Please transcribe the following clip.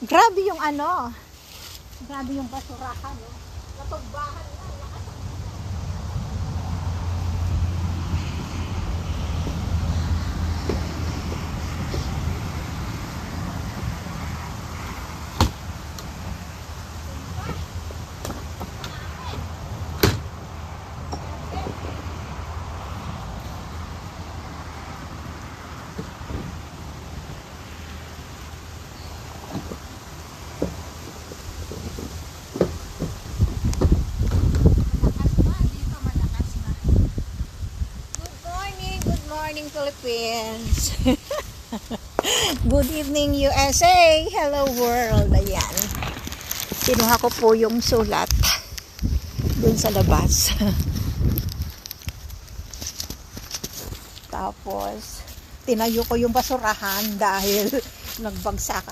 Grabe yung ano. Grabe yung basurahan. No? Natugbahan na. Morning Philippines. Good evening USA. Hello world. Ayan. Kinuha ko po yung sulat dun sa labas. Tapos tinayo ko yung basurahan dahil nagbagsakan